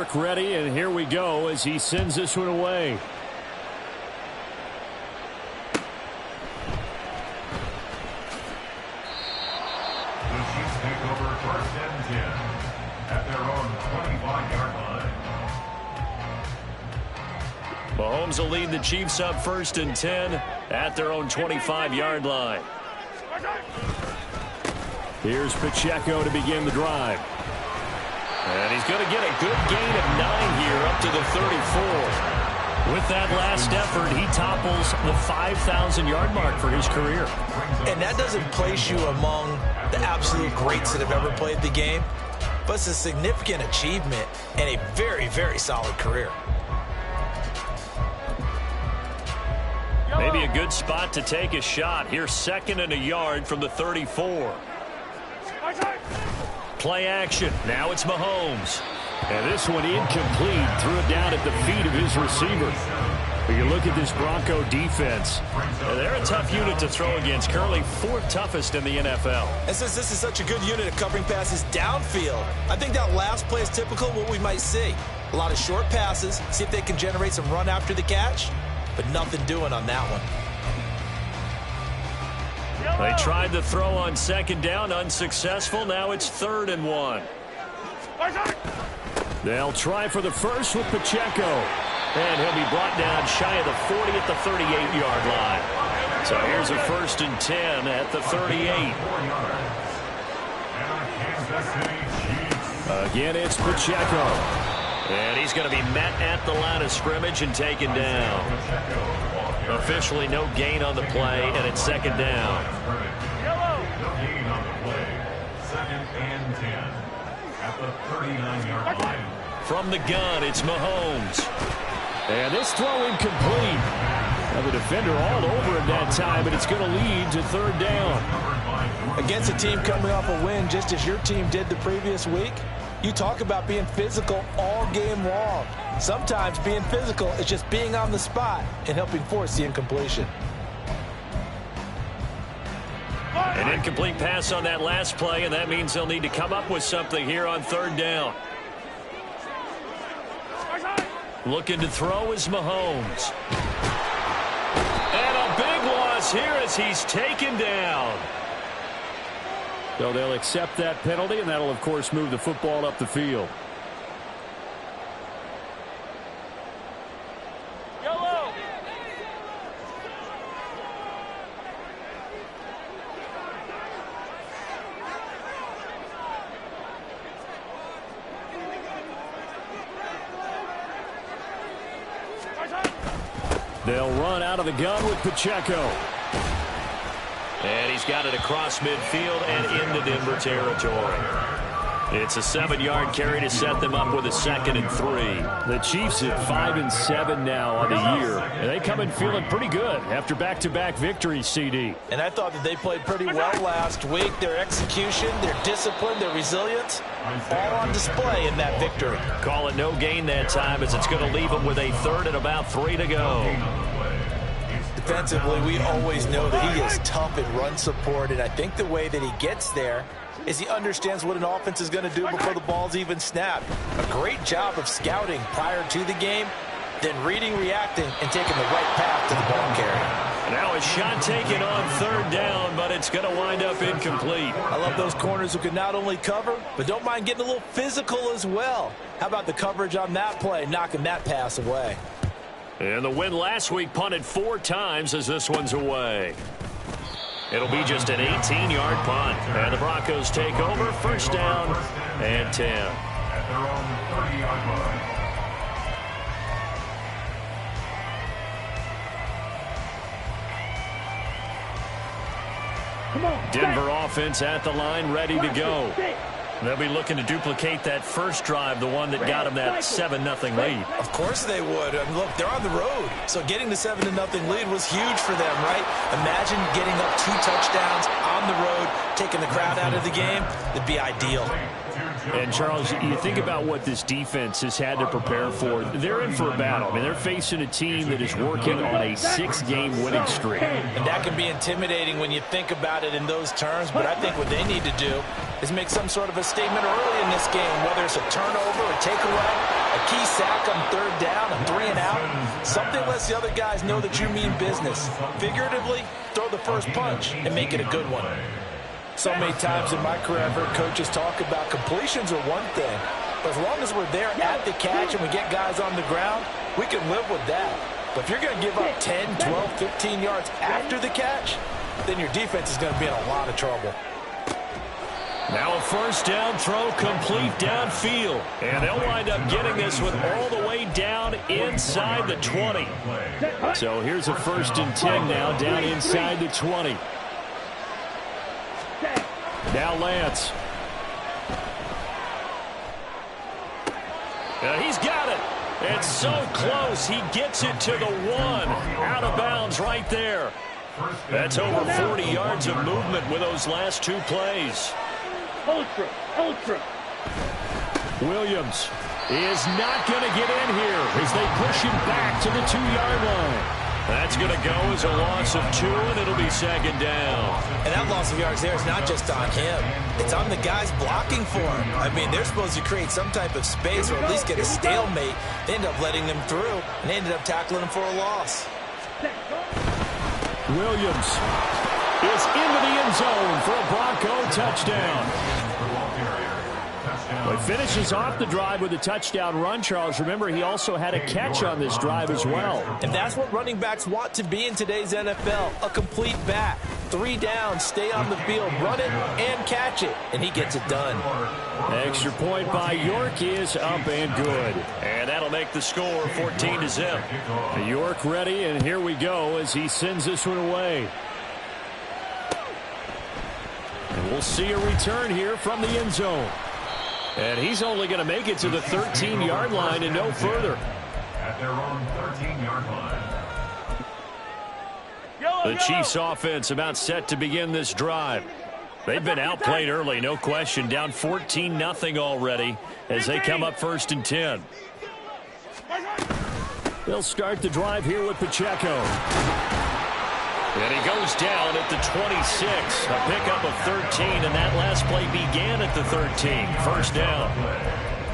mark ready, and here we go as he sends this one away. The Chiefs take over 1st and 10 at their own 25-yard line. Mahomes will lead the Chiefs up 1st and 10 at their own 25-yard line. Here's Pacheco to begin the drive. And he's going to get a good gain of 9 here up to the 34. With that last effort, he topples the 5,000-yard mark for his career. And that doesn't place you among the absolute greats that have ever played the game, but it's a significant achievement and a very, very solid career. Maybe a good spot to take a shot. Here's 2nd and a yard from the 34. Play action. Now it's Mahomes. And this one incomplete. Threw it down at the feet of his receiver. But you look at this Bronco defense. They're a tough unit to throw against. Currently 4th toughest in the NFL. And since this is such a good unit at covering passes downfield, I think that last play is typical of what we might see. A lot of short passes. See if they can generate some run after the catch. But nothing doing on that one. They tried to throw on 2nd down, unsuccessful. Now it's 3rd and 1. They'll try for the first with Pacheco. And he'll be brought down shy of the 40 at the 38-yard line. So here's a 1st and 10 at the 38. Again, it's Pacheco. And he's going to be met at the line of scrimmage and taken down. Officially no gain on the play, and it's 2nd down. No gain on the play. 2nd and 10 at the 39-yard line. From the gun, it's Mahomes. And this throw incomplete. Now the defender all over him that time, but it's going to lead to 3rd down. Against a team coming off a win just as your team did the previous week, you talk about being physical all game long. Sometimes being physical is just being on the spot and helping force the incompletion. An incomplete pass on that last play, and that means they'll need to come up with something here on 3rd down. Looking to throw is Mahomes. And a big loss here as he's taken down. So they'll accept that penalty, and that'll, of course, move the football up the field. They'll run out of the gun with Pacheco. And he's got it across midfield and into Denver territory. It's a 7-yard carry to set them up with a 2nd and 3. The Chiefs at 5 and 7 now on the year. And they come in feeling pretty good after back-to-back victories, CD. And I thought that they played pretty well last week. Their execution, their discipline, their resilience, all on display in that victory. Call it no gain that time as it's going to leave them with a 3rd and about 3 to go. Defensively, we always know that he is tough in run support, and I think the way that he gets there is he understands what an offense is going to do before the ball's even snapped. A great job of scouting prior to the game, then reading, reacting, and taking the right path to the ball carrier. Now a shot taken on 3rd down, but it's going to wind up incomplete. I love those corners who can not only cover, but don't mind getting a little physical as well. How about the coverage on that play, knocking that pass away? And the win last week punted 4 times as this one's away. It'll be just an 18-yard punt. And the Broncos take over, 1st down and 10. At their own 30-yard line. Denver offense at the line, ready to go. They'll be looking to duplicate that first drive, the one that got them that 7-0 lead. Of course they would. I mean, look, they're on the road. So getting the 7-0 lead was huge for them, right? Imagine getting up 2 touchdowns on the road, taking the crowd out of the game. It'd be ideal. And, Charles, you think about what this defense has had to prepare for. They're in for a battle. I mean, they're facing a team that is working on a 6-game winning streak. And that can be intimidating when you think about it in those terms, but I think what they need to do is make some sort of a statement early in this game, whether it's a turnover, a takeaway, a key sack on third down, a 3 and out. Something lets the other guys know that you mean business. Figuratively, throw the first punch and make it a good one. So many times in my career, I've heard coaches talk about completions are one thing. But as long as we're there at the catch and we get guys on the ground, we can live with that. But if you're going to give up 10, 12, 15 yards after the catch, then your defense is going to be in a lot of trouble. Now a first down throw complete downfield. And they'll wind up getting this one all the way down inside the 20. So here's a 1st and 10 now down inside the 20. Now Lance. He's got it. It's so close. He gets it to the 1. Out of bounds right there. That's over 40 yards of movement with those last 2 plays. Ultra. Williams is not going to get in here as they push him back to the 2-yard line. That's going to go as a loss of 2, and it'll be 2nd down. And that loss of yards there is not just on him. It's on the guys blocking for him. I mean, they're supposed to create some type of space or at least get a stalemate. They end up letting them through, and they ended up tackling him for a loss. Williams is into the end zone for a Bronco touchdown. Well, he finishes off the drive with a touchdown run, Charles. Remember, he also had a catch on this drive as well. And that's what running backs want to be in today's NFL, a complete back. 3 down, stay on the field, run it, and catch it. And he gets it done. Extra point by York is up and good. And that'll make the score 14-0. York ready, and here we go as he sends this one away. And we'll see a return here from the end zone. And he's only going to make it to the 13-yard line and no further. At their own 13-yard line. The Chiefs offense about set to begin this drive. They've been outplayed early, no question. Down 14-0 already as they come up 1st and 10. They'll start the drive here with Pacheco. And he goes down at the 26. A pickup of 13, and that last play began at the 13. First down.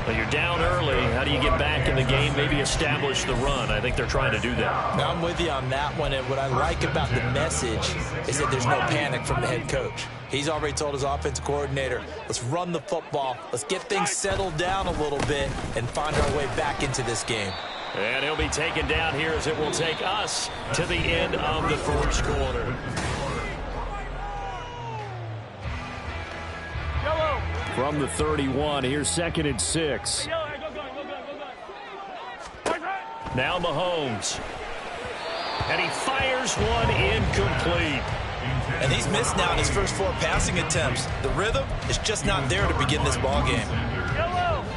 But you're down early. How do you get back in the game? Maybe establish the run. I think they're trying to do that. Now, I'm with you on that one, and what I like about the message is that there's no panic from the head coach. He's already told his offensive coordinator, let's run the football, let's get things settled down a little bit, and find our way back into this game. And he'll be taken down here as it will take us to the end of the first quarter. From the 31, here's 2nd and 6. Now Mahomes. And he fires one incomplete. And he's missed now in his first 4 passing attempts. The rhythm is just not there to begin this ball game.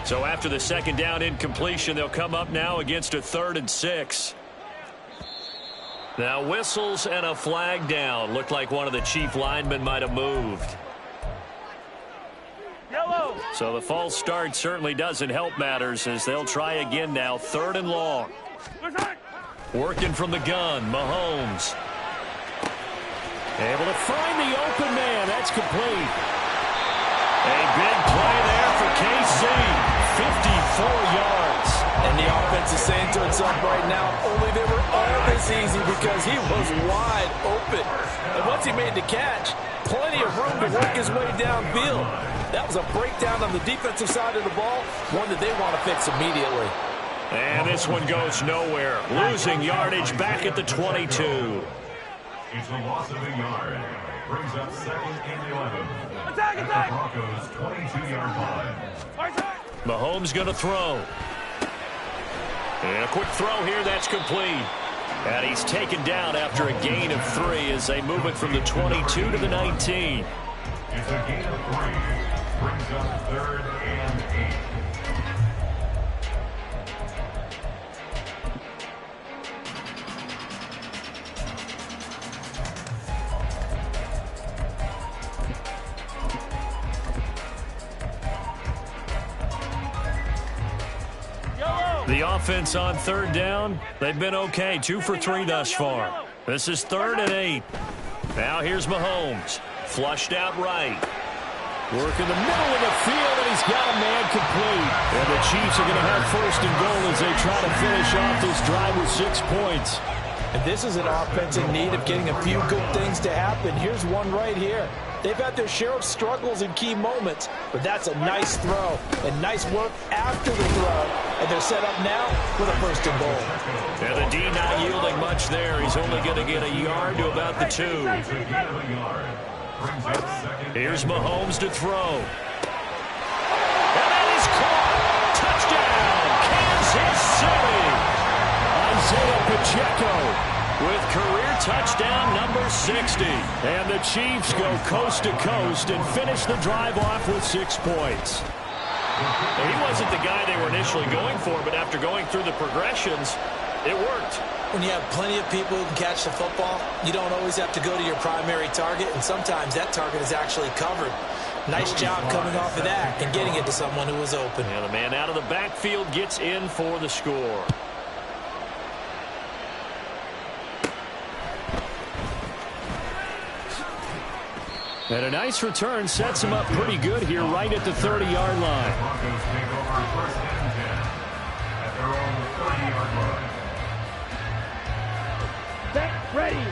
So after the 2nd down incompletion, they'll come up now against a 3rd and 6. Now whistles and a flag down. Looked like one of the Chief linemen might have moved. So the false start certainly doesn't help matters as they'll try again now. 3rd and long. Working from the gun, Mahomes. Able to find the open man. That's complete. A big play there for KC. 54 yards. And the offense is saying to itself right now, only they were all this easy because he was wide open. And once he made the catch, plenty of room to work his way downfield. That was a breakdown on the defensive side of the ball, one that they want to fix immediately. And this one goes nowhere. Losing yardage back at the 22. It's a loss of a yard. Brings up 2nd and 11. Attack! The Broncos' 22-yard line. Mahomes going to throw. And a quick throw here, that's complete. And he's taken down after a gain of 3 as they move it from the 22 to the 19. It's a gain of 3. Brings up 3rd and 8. The offense on 3rd down, they've been okay. 2 for 3 thus far. This is 3rd and 8. Now here's Mahomes. Flushed out right. Work in the middle of the field, and he's got a man complete. And the Chiefs are going to have first and goal as they try to finish off this drive with 6 points. And this is an offense in need of getting a few good things to happen. Here's one right here. They've had their share of struggles in key moments, but that's a nice throw and nice work after the throw. And they're set up now with a first and goal. And the D not yielding much there. He's only going to get a yard to about the 2. Here's Mahomes to throw. And that is caught. Touchdown, Kansas City. Isaiah Pacheco with career touchdown number 60. And the Chiefs go coast to coast and finish the drive off with 6 points. Now, he wasn't the guy they were initially going for, but after going through the progressions, it worked. When you have plenty of people who can catch the football, you don't always have to go to your primary target, and sometimes that target is actually covered. Nice job coming off of that and getting it to someone who was open. And the man out of the backfield gets in for the score. And a nice return sets him up pretty good here right at the 30-yard line.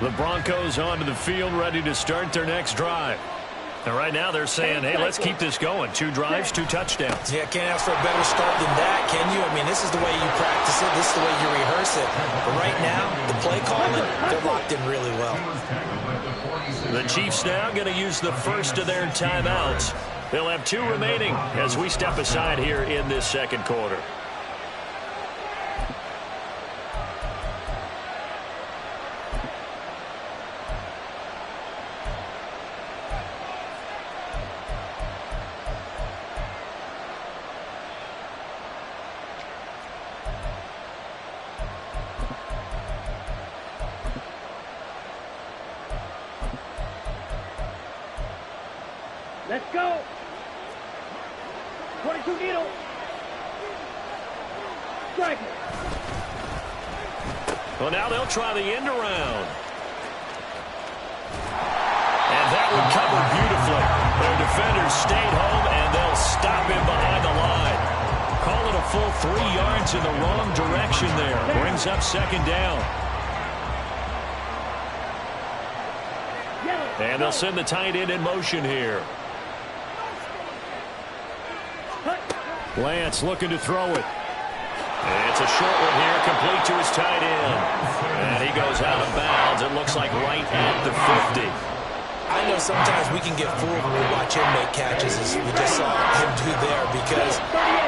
The Broncos onto the field ready to start their next drive. And right now they're saying, hey, let's keep this going. 2 drives, 2 touchdowns. Yeah, can't ask for a better start than that, can you? I mean, this is the way you practice it. This is the way you rehearse it. But right now, the play calling, they're locked in really well. The Chiefs now going to use the first of their timeouts. They'll have 2 remaining as we step aside here in this second quarter. Let's go. 22 needle. Strike it. Well, now they'll try the end around. And that one covered beautifully. Their defenders stayed home, and they'll stop him behind the line. Call it a full 3 yards in the wrong direction there. Brings up second down. And they'll send the tight end in motion here. Lance looking to throw it. And it's a short one here, complete to his tight end. And he goes out of bounds. It looks like right at the 50. I know sometimes we can get fooled when we watch him make catches, as we just saw him do there, because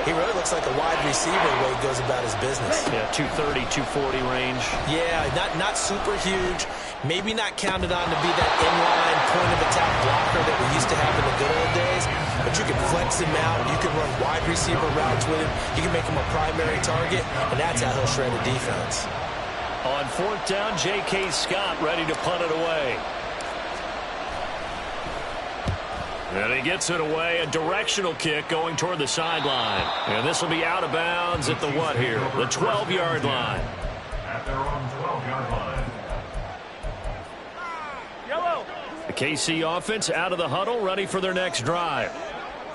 he really looks like a wide receiver the way he goes about his business. Yeah, 230, 240 range. Yeah, not super huge. Maybe not counted on to be that inline point-of-attack blocker that we used to have in the good old days, but you can flex him out. You can run wide receiver routes with him. You can make him a primary target, and that's how he'll shred a defense. On 4th down, J.K. Scott ready to punt it away. And he gets it away, a directional kick going toward the sideline. And this will be out of bounds at the what here? The 12-yard line. At their own 12-yard line. Yellow. The KC offense out of the huddle, ready for their next drive.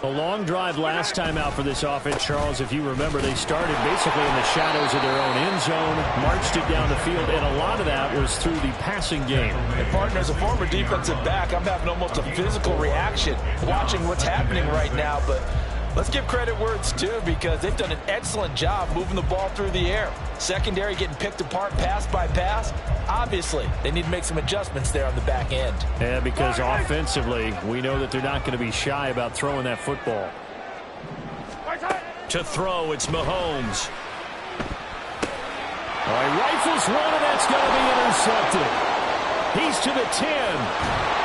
A long drive last time out for this offense, Charles. If you remember, they started basically in the shadows of their own end zone, marched it down the field, and a lot of that was through the passing game. And partner, as a former defensive back, I'm having almost a physical reaction watching what's happening right now. But let's give credit where it's due, because they've done an excellent job moving the ball through the air. Secondary getting picked apart pass by pass. Obviously, they need to make some adjustments there on the back end. Yeah, because offensively, we know that they're not going to be shy about throwing that football. To throw, it's Mahomes. All right, rifles one, and that's going to be intercepted. He's to the 10.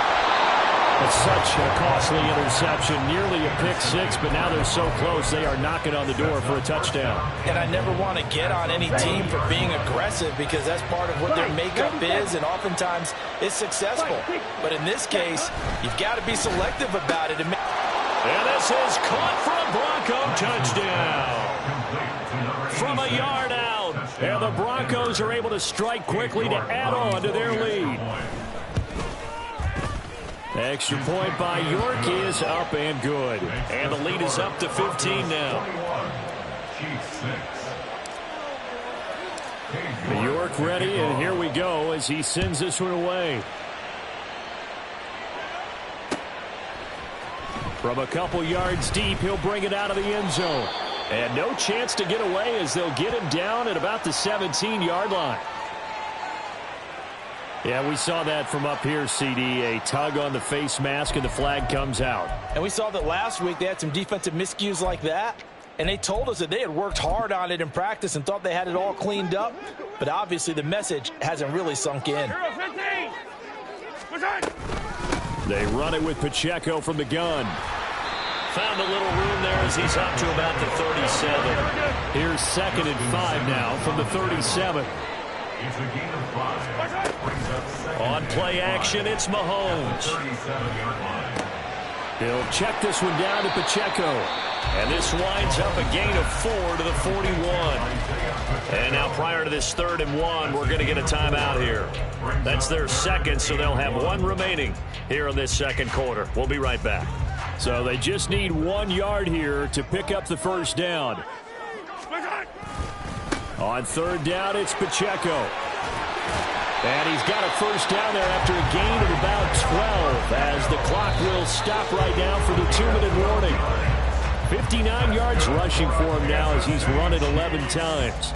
It's such a costly interception, nearly a pick six, but now they're so close they are knocking on the door for a touchdown. And I never want to get on any team for being aggressive, because that's part of what their makeup is, and oftentimes it's successful. But in this case, you've got to be selective about it. And this is caught for a Bronco touchdown. From a yard out. And the Broncos are able to strike quickly to add on to their lead. Extra point by York is up and good. And the lead is up to 15 now. York ready, and here we go as he sends this one away. From a couple yards deep, he'll bring it out of the end zone. And no chance to get away as they'll get him down at about the 17-yard line. Yeah, we saw that from up here, CD. A tug on the face mask, and the flag comes out. And we saw that last week they had some defensive miscues like that. And they told us that they had worked hard on it in practice and thought they had it all cleaned up. But obviously the message hasn't really sunk in. They run it with Pacheco from the gun. Found a little room there as he's up to about the 37. Here's 2nd and 5 now from the 37. It's a gain of 5. Brings up second. On play action, it's Mahomes. 37-yard line. He'll check this one down to Pacheco. And this winds up a gain of 4 to the 41. And now prior to this 3rd and 1, we're going to get a timeout here. That's their second, so they'll have one remaining here in this second quarter. We'll be right back. So they just need 1 yard here to pick up the first down. On 3rd down, it's Pacheco. And he's got a first down there after a gain of about 12 as the clock will stop right now for the 2-minute warning. 59 yards rushing for him now as he's run it 11 times.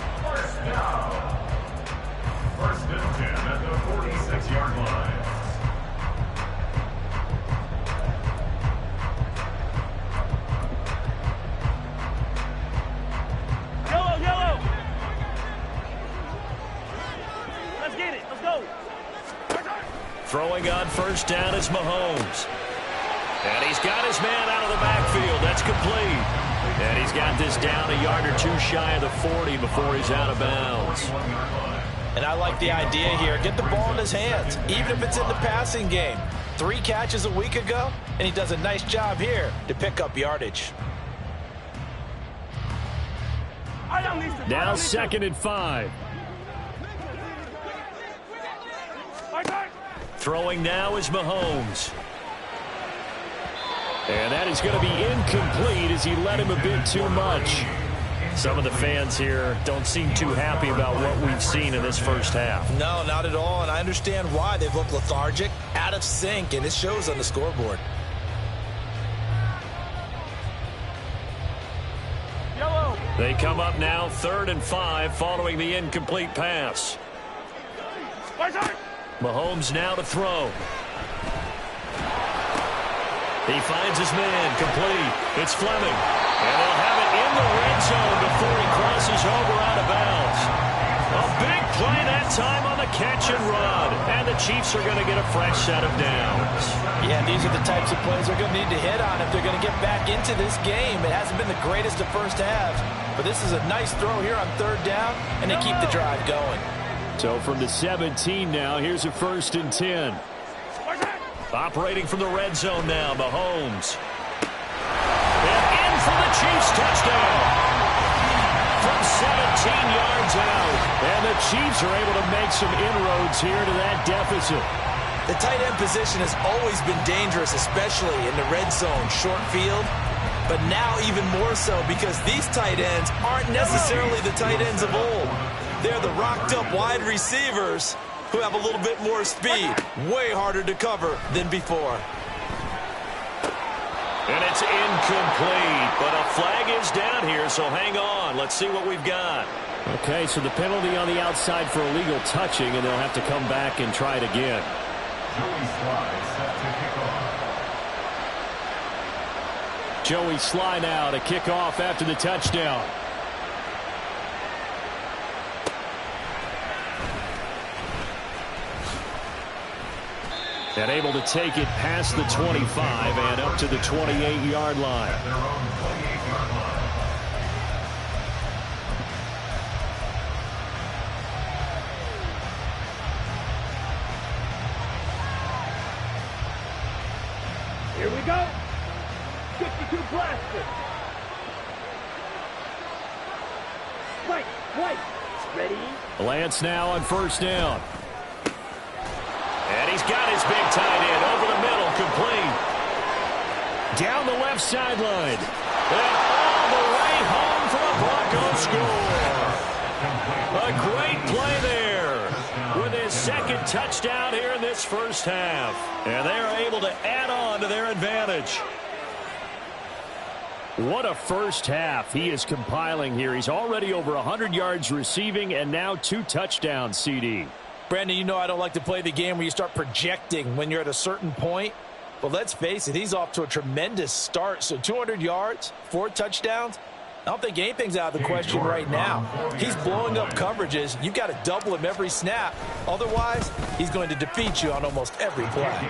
First and 10 at the 46-yard line. Yellow. Let's get it. Let's go. Throwing on first down is Mahomes. And he's got his man out of the backfield. That's complete. And he's got this down a yard or two shy of the 40 before he's out of bounds. And I like the idea here. Get the ball in his hands, even if it's in the passing game. 3 catches a week ago, and he does a nice job here to pick up yardage. Now 2nd and 5. Throwing now is Mahomes. And that is going to be incomplete as he led him a bit too much. Some of the fans here don't seem too happy about what we've seen in this first half. No, not at all, and I understand why. They've looked lethargic, out of sync, and it shows on the scoreboard. Yellow. They come up now 3rd and 5 following the incomplete pass. Mahomes now to throw. He finds his man, complete. It's Fleming. And they'll have it in the red zone before he crosses over out of bounds. A big play that time on the catch and run. And the Chiefs are going to get a fresh set of downs. Yeah, these are the types of plays they're going to need to hit on if they're going to get back into this game. It hasn't been the greatest of first halves, but this is a nice throw here on 3rd down, and they keep the drive going. So from the 17 now, here's a 1st and 10. Operating from the red zone now, Mahomes. And in for the Chiefs touchdown. From 17 yards out. And the Chiefs are able to make some inroads here to that deficit. The tight end position has always been dangerous, especially in the red zone, short field. But now even more so because these tight ends aren't necessarily the tight ends of old. They're the rocked-up wide receivers who have a little bit more speed. Way harder to cover than before. And it's incomplete, but a flag is down here, so hang on. Let's see what we've got. Okay, so the penalty on the outside for illegal touching, and they'll have to come back and try it again. Joey Sly set to kick off. Joey Sly now to kick off after the touchdown. And able to take it past the 25 and up to the 28-yard line. At their own 28-yard line. Here we go. 52 plastic. White. Ready? Lance now on 1st down. And he's got his big tight end over the middle, complete. Down the left sideline. And all the way home for the Broncos score. A great play there with his second touchdown here in this first half. And they are able to add on to their advantage. What a first half he is compiling here. He's already over 100 yards receiving and now 2 touchdowns, CD. Brandon, you know I don't like to play the game where you start projecting when you're at a certain point. But let's face it, he's off to a tremendous start. So 200 yards, 4 touchdowns. I don't think anything's out of the question right now. He's blowing up coverages. You've got to double him every snap. Otherwise, he's going to defeat you on almost every play.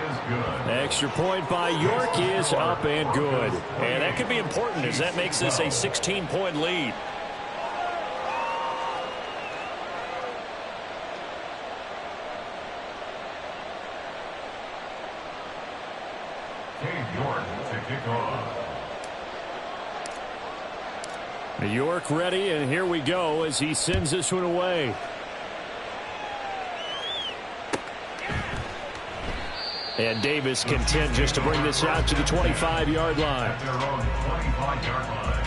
Extra point by York is up and good. And that could be important as that makes this a 16-point lead. York to kick off. York ready, and here we go as he sends this one away. And Davis content just to bring this out to the 25-yard line. At their own 25-yard line.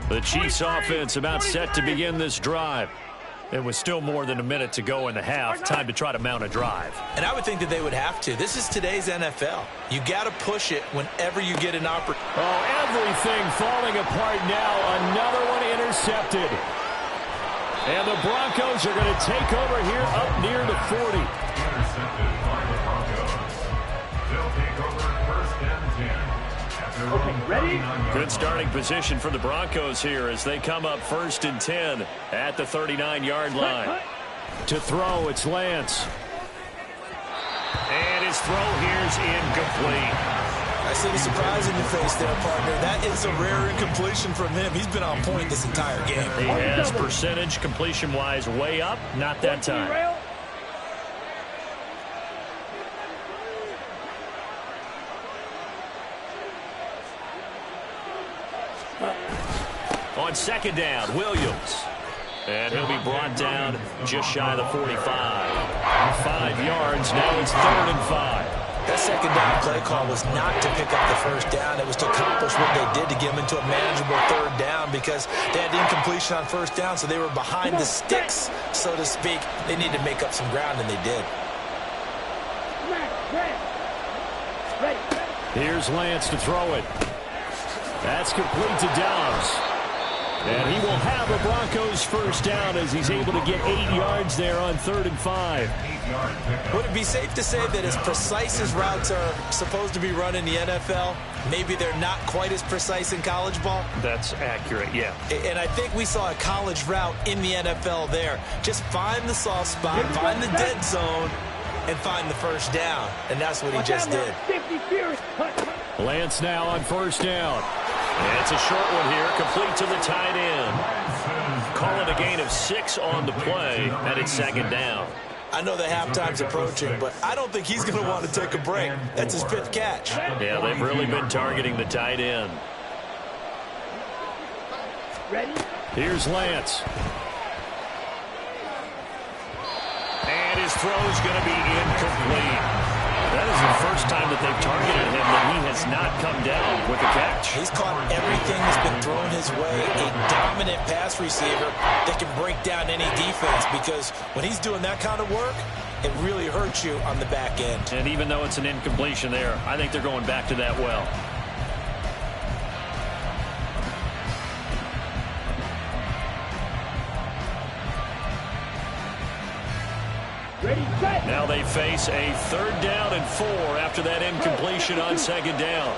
The Chiefs offense about set to begin this drive. It was still more than a minute to go in the half. Time to try to mount a drive. And I would think that they would have to. This is today's NFL. You got to push it whenever you get an opportunity. Oh, everything falling apart now. Another one intercepted. And the Broncos are going to take over here up near the 40. Intercepted by the Broncos. They'll take over first and 10. Okay, ready? Good starting position for the Broncos here as they come up first and 10 at the 39-yard line. To throw, it's Lance. And his throw here's incomplete. I see the surprise in your face there, partner. That is a rare incompletion from him. He's been on point this entire game. He has percentage completion-wise way up. Not that time. On second down, Williams. And he'll be brought down just shy of the 45. 5 yards, now it's 3rd and 5. That second down play call was not to pick up the first down. It was to accomplish what they did to get them into a manageable 3rd down because they had incompletion on first down, so they were behind the sticks, so to speak. They needed to make up some ground, and they did. Here's Lance to throw it. That's complete to Dobbs. And he will have a Broncos first down as he's able to get 8 yards there on 3rd and 5. Would it be safe to say that as precise as routes are supposed to be run in the NFL, maybe they're not quite as precise in college ball? That's accurate, yeah. And I think we saw a college route in the NFL there. Just find the soft spot, find the dead zone, and find the first down. And that's what he just did. Lance now on first down. And it's a short one here, complete to the tight end. Call it a gain of 6 on the play, and it's 2nd down. I know the halftime's approaching, but I don't think he's going to want to take a break. That's his 5th catch. Yeah, they've really been targeting the tight end. Ready? Here's Lance. And his throw is going to be incomplete. That is the first time that they've targeted him that he has not come down with a catch. He's caught everything that's been thrown his way. A dominant pass receiver that can break down any defense because when he's doing that kind of work, it really hurts you on the back end. And even though it's an incompletion there, I think they're going back to that well. Now they face a 3rd down and 4 after that incompletion on 2nd down.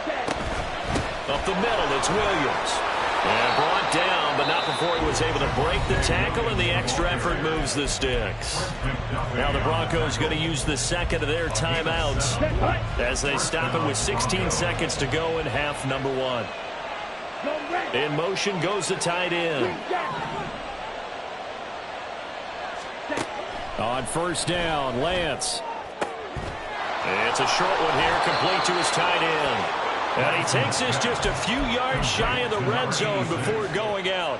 Up the middle, it's Williams. And brought down, but not before he was able to break the tackle, and the extra effort moves the sticks. Now the Broncos going to use the second of their timeouts as they stop it with 16 seconds to go in half number 1. In motion goes the tight end. On first down, Lance. It's a short one here, complete to his tight end. And he takes this just a few yards shy of the red zone before going out.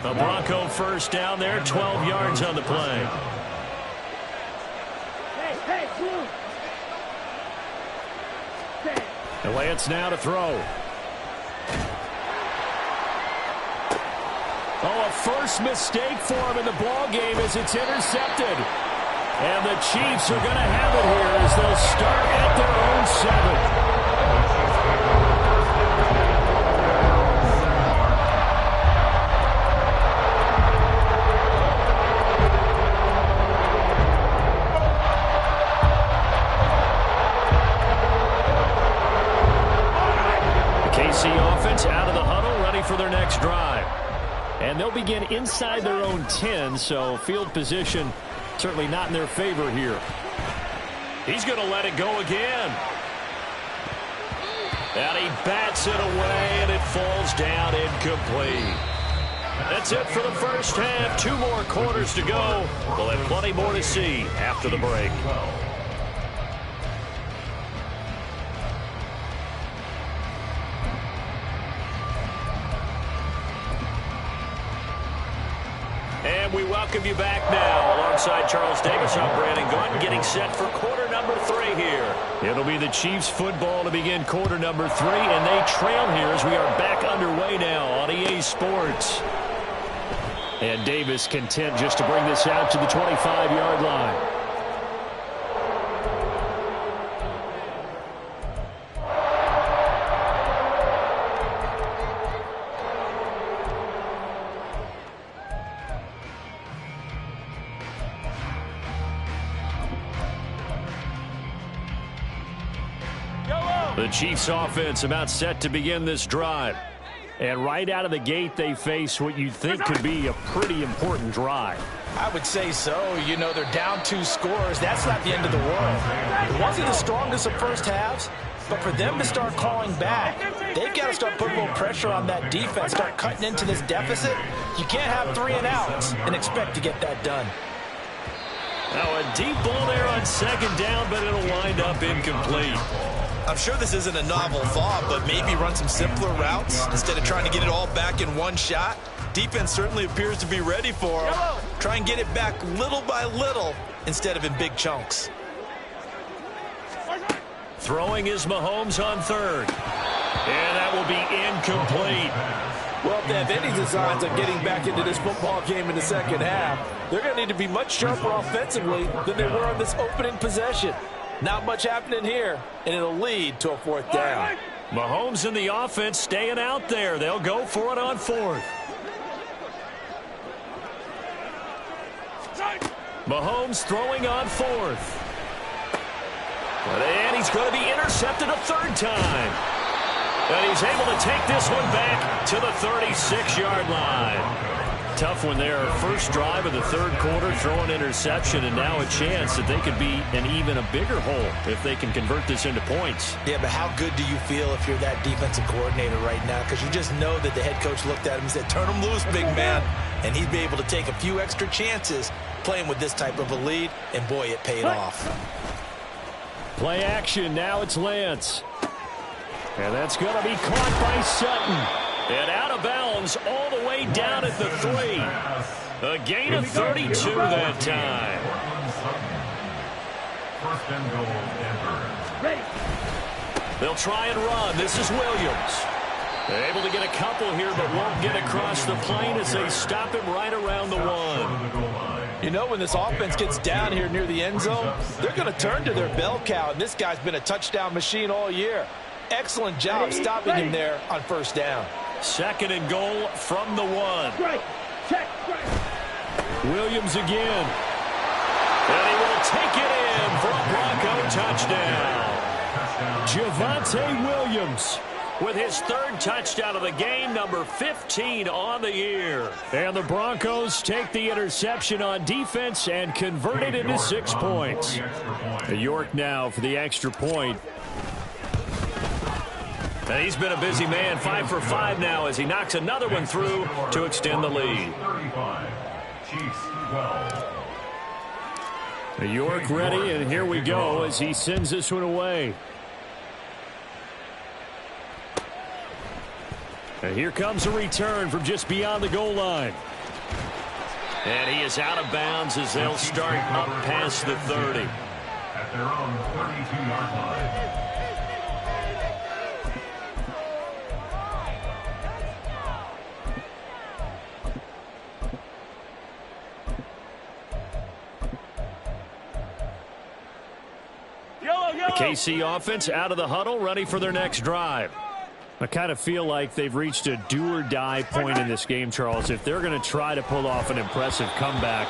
The Bronco first down there, 12 yards on the play. And Lance now to throw. Oh, a first mistake for him in the ball game as it's intercepted. And the Chiefs are going to have it here as they'll start at their own 7. Out of the huddle, ready for their next drive. And they'll begin inside their own 10, so field position certainly not in their favor here. He's going to let it go again. And he bats it away, and it falls down incomplete. That's it for the first half. 2 more quarters to go. We'll have plenty more to see after the break. And we welcome you back now. Alongside Charles Davis, I'm Brandon Gordon, getting set for quarter number 3 here. It'll be the Chiefs football to begin quarter number 3, and they trail here as we are back underway now on EA Sports. And Davis content just to bring this out to the 25-yard line. The Chiefs offense about set to begin this drive. And right out of the gate, they face what you'd think could be a pretty important drive. I would say so. You know, they're down 2 scores. That's not the end of the world. It wasn't the strongest of first halves, but for them to start clawing back, they've got to start putting a little pressure on that defense, start cutting into this deficit. You can't have 3 and outs and expect to get that done. Now a deep ball there on second down, but it'll wind up incomplete. I'm sure this isn't a novel thought, but maybe run some simpler routes instead of trying to get it all back in one shot. Defense certainly appears to be ready for them. Try and get it back little by little instead of in big chunks. Throwing is Mahomes on third. And that will be incomplete. Well, if they have any designs on getting back into this football game in the second half, they're going to need to be much sharper offensively than they were on this opening possession. Not much happening here, and it'll lead to a 4th down. Mahomes and the offense staying out there. They'll go for it on 4th. Mahomes throwing on 4th. And he's going to be intercepted a 3rd time. And he's able to take this one back to the 36-yard line. Tough one there. First drive of the 3rd quarter, throw an interception, and now a chance that they could be in even a bigger hole if they can convert this into points. Yeah, but how good do you feel if you're that defensive coordinator right now? Because you just know that the head coach looked at him and said, turn him loose, big man. And he'd be able to take a few extra chances playing with this type of a lead, and boy, it paid off. Play action. Now it's Lance. And that's going to be caught by Sutton. And out of bounds all the way down at the 3. A gain of 32 that time. First and goal, Denver. They'll try and run. This is Williams. They're able to get a couple here, but won't get across the plane as they stop him right around the 1. You know, when this offense gets down here near the end zone, they're going to turn to their bell cow, and this guy's been a touchdown machine all year. Excellent job stopping him there on 1st down. 2nd and goal from the 1. Williams again. And he will take it in for a Bronco touchdown. Javonte Williams with his 3rd touchdown of the game, number 15 on the year. And the Broncos take the interception on defense and convert it into 6 points. York now for the extra point. And he's been a busy man, 5 for 5 now as he knocks another one through to extend the lead. 35, Chiefs 12. York ready, and here we go as he sends this one away. And here comes a return from just beyond the goal line. And he is out of bounds as they'll start up past the 30. At their own 32-yard line. The KC offense out of the huddle, ready for their next drive. I kind of feel like they've reached a do-or-die point in this game, Charles. If they're going to try to pull off an impressive comeback,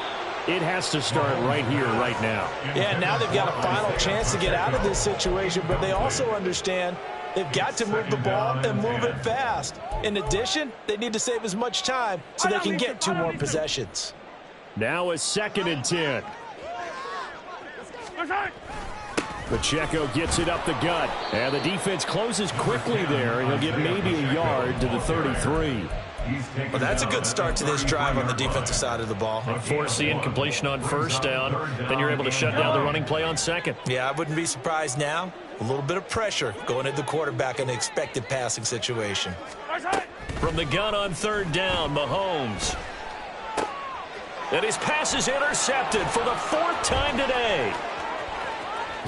it has to start right here, right now. Yeah, now they've got a final chance to get out of this situation, but they also understand they've got to move the ball and move it fast. In addition, they need to save as much time so they can get 2 more possessions. Now a 2nd and 10. Pacheco gets it up the gut, and the defense closes quickly there. He'll get maybe a yard to the 33. Well, that's a good start to this drive on the defensive side of the ball. Force the incompletion on 1st down, then you're able to shut down the running play on 2nd. Yeah, I wouldn't be surprised now. A little bit of pressure going at the quarterback in an expected passing situation. From the gun on 3rd down, Mahomes. And his pass is intercepted for the 4th time today.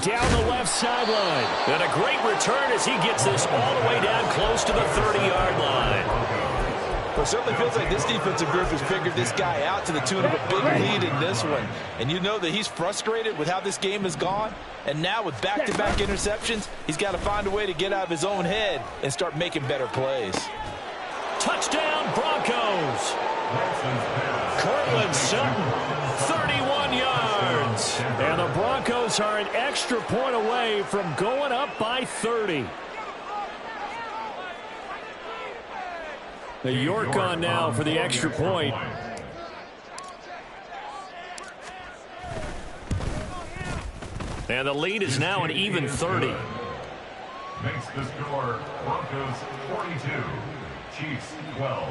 Down the left sideline. And a great return as he gets this all the way down close to the 30-yard line. Well, it certainly feels like this defensive group has figured this guy out to the tune of a big lead in this one. And you know that he's frustrated with how this game has gone. And now with back-to-back interceptions, he's got to find a way to get out of his own head and start making better plays. Touchdown, Broncos. Cortland Sutton, 31 yards. And the Broncos are an extra point away from going up by 30. The York on now for the extra point. And the lead is now an even 30. Makes the score Broncos 42, Chiefs 12.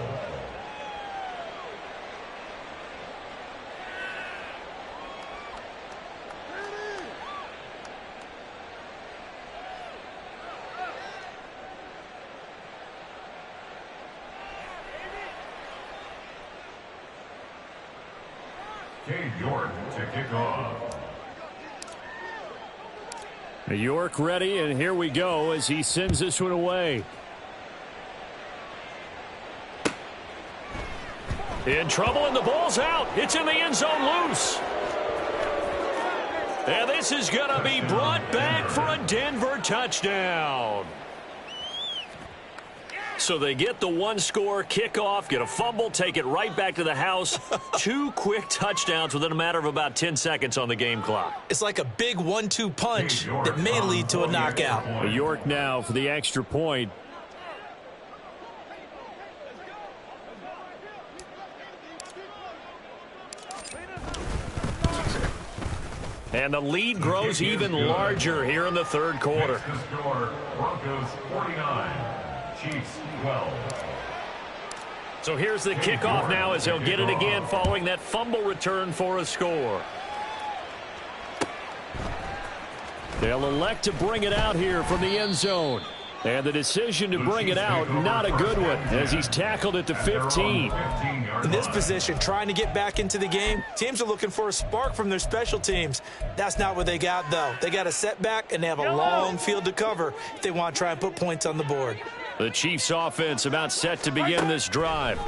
York to kick off. York ready, and here we go as he sends this one away. In trouble, and the ball's out. It's in the end zone loose. And this is going to be brought back for a Denver touchdown. So they get the 1-score kickoff, get a fumble, take it right back to the house. 2 quick touchdowns within a matter of about 10 seconds on the game clock. It's like a big 1-2 punch that may lead to a knockout. York now for the extra point. And the lead grows even larger here in the 3rd quarter. Broncos 49. Chiefs 12. So here's the kickoff now as he'll get it again following that fumble return for a score. They'll elect to bring it out here from the end zone. And the decision to bring it out, not a good one, as he's tackled at the 15. In this position, trying to get back into the game, teams are looking for a spark from their special teams. That's not what they got, though. They got a setback, and they have a long field to cover if they want to try and put points on the board. The Chiefs offense about set to begin this drive.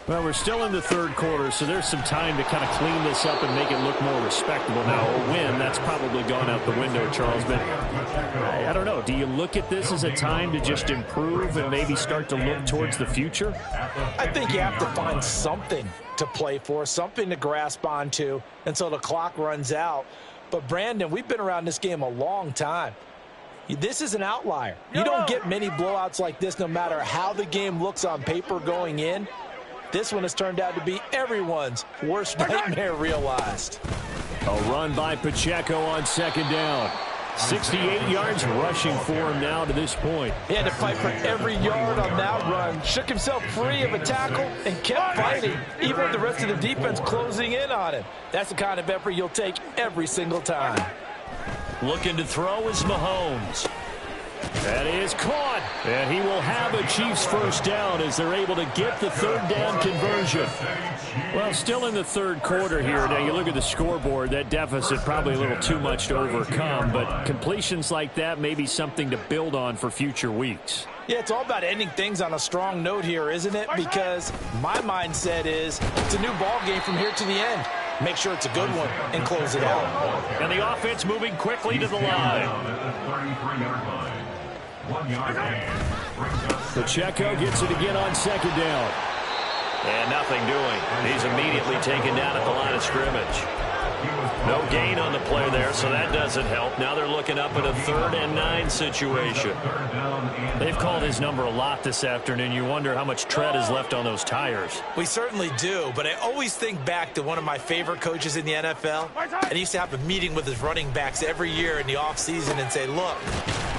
Well, we're still in the 3rd quarter, so there's some time to kind of clean this up and make it look more respectable. Now, a win, that's probably gone out the window, Charles. But I don't know. Do you look at this as a time to just improve and maybe start to look towards the future? I think you have to find something to play for, something to grasp onto until the clock runs out. But, Brandon, we've been around this game a long time. This is an outlier. You don't get many blowouts like this no matter how the game looks on paper going in. This one has turned out to be everyone's worst nightmare realized. A run by Pacheco on 2nd down. 68 yards rushing for him now to this point. He had to fight for every yard on that run. Shook himself free of a tackle and kept fighting, even with the rest of the defense closing in on him. That's the kind of effort you'll take every single time. Looking to throw is Mahomes. That is caught. And he will have a Chiefs first down as they're able to get the third down conversion. Well, still in the third quarter here. Now, you look at the scoreboard, that deficit probably a little too much to overcome. But completions like that may be something to build on for future weeks. Yeah, it's all about ending things on a strong note here, isn't it? Because my mindset is it's a new ball game from here to the end. Make sure it's a good one and close it out. And the offense moving quickly to the line. Pacheco gets it again on second down. And nothing doing. He's immediately taken down at the line of scrimmage. No gain on the play there, so that doesn't help. Now they're looking up at a 3rd and 9 situation. They've called his number a lot this afternoon. You wonder how much tread is left on those tires. We certainly do, but I always think back to one of my favorite coaches in the NFL. And he used to have a meeting with his running backs every year in the offseason and say, look,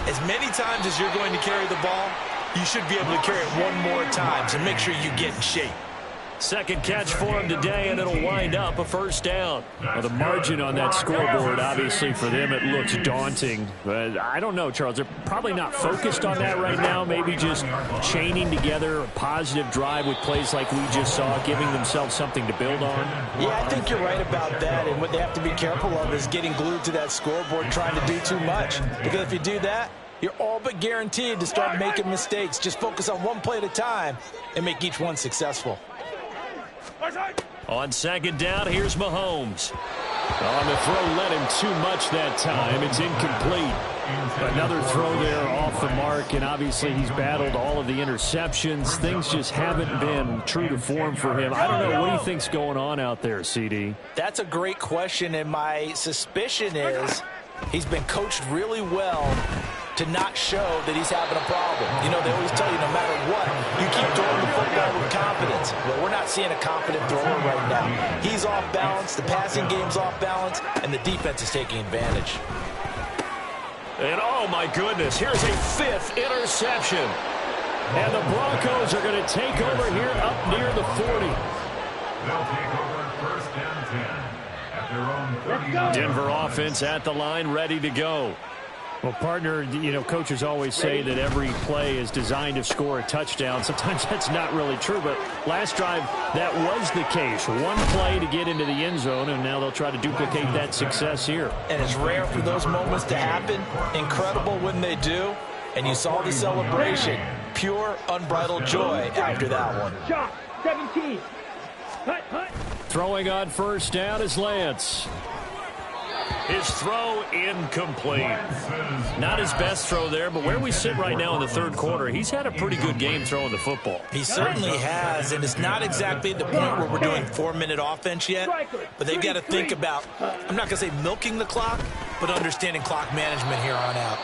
as many times as you're going to carry the ball, you should be able to carry it one more time, so make sure you get in shape. Second catch for him today, and it'll wind up a first down. Well, the margin on that scoreboard, obviously, for them, it looks daunting. But I don't know, Charles. They're probably not focused on that right now. Maybe just chaining together a positive drive with plays like we just saw, giving themselves something to build on. Yeah, I think you're right about that. And what they have to be careful of is getting glued to that scoreboard trying to do too much. Because if you do that, you're all but guaranteed to start making mistakes. Just focus on one play at a time and make each one successful. On second down, here's Mahomes. On the throw, led him too much that time. It's incomplete. Another throw there off the mark, and obviously he's battled all of the interceptions. Things just haven't been true to form for him. I don't know. What do you think's going on out there, CD? That's a great question, and my suspicion is he's been coached really well to not show that he's having a problem. You know, they always tell you no matter what, you keep throwing the football with confidence. Well, we're not seeing a confident thrower right now. He's off balance, the passing game's off balance, and the defense is taking advantage. And oh my goodness, here's a 5th interception. And the Broncos are going to take over here up near the 40. They'll take over 1st and 10 at their own 30. Denver offense at the line, ready to go. Well, partner, you know, coaches always say that every play is designed to score a touchdown. Sometimes that's not really true, but last drive, that was the case. One play to get into the end zone, and now they'll try to duplicate that success here. And it's rare for those moments to happen. Incredible when they do. And you saw the celebration. Pure, unbridled joy after that one. Shot, 17. Throwing on first down is Lance. His throw incomplete. Not his best throw there, but where we sit right now in the third quarter, he's had a pretty good game throwing the football. He certainly has, and it's not exactly at the point where we're doing 4-minute offense yet, but they've got to think about, I'm not going to say milking the clock, but understanding clock management here on out.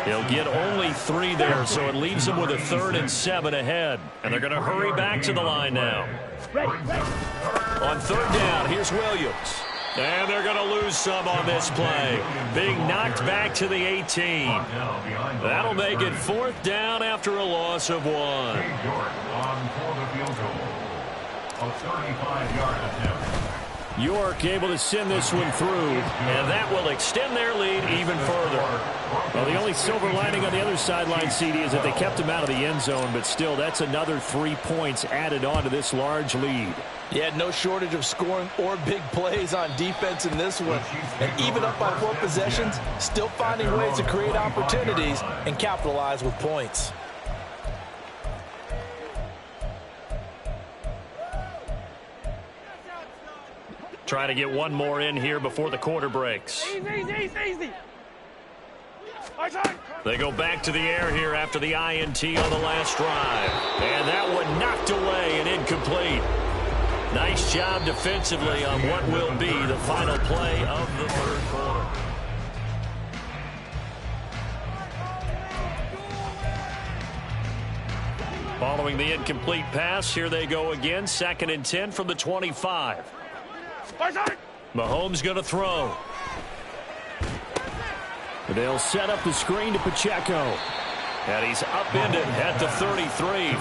He'll get only 3 there, so it leaves him with a 3rd and 7 ahead. And they're going to hurry back to the line now. On third down, here's Williams. And they're going to lose some on this play. Being knocked back to the 18. That'll make it 4th down after a loss of 1. On for the field goal. A 35-yard attempt. York able to send this one through, and that will extend their lead even further. Well, the only silver lining on the other sideline, CD, is that they kept him out of the end zone, but still, that's another 3 points added on to this large lead. Yeah, no shortage of scoring or big plays on defense in this one. And even up by 4 possessions, still finding ways to create opportunities and capitalize with points. Try to get one more in here before the quarter breaks. Easy. They go back to the air here after the INT on the last drive. And that one knocked away and incomplete. Nice job defensively on what will be the final play of the third quarter. Following the incomplete pass, here they go again. 2nd and 10 from the 25. Mahomes going to throw. They'll set up the screen to Pacheco. And he's upended at the 33.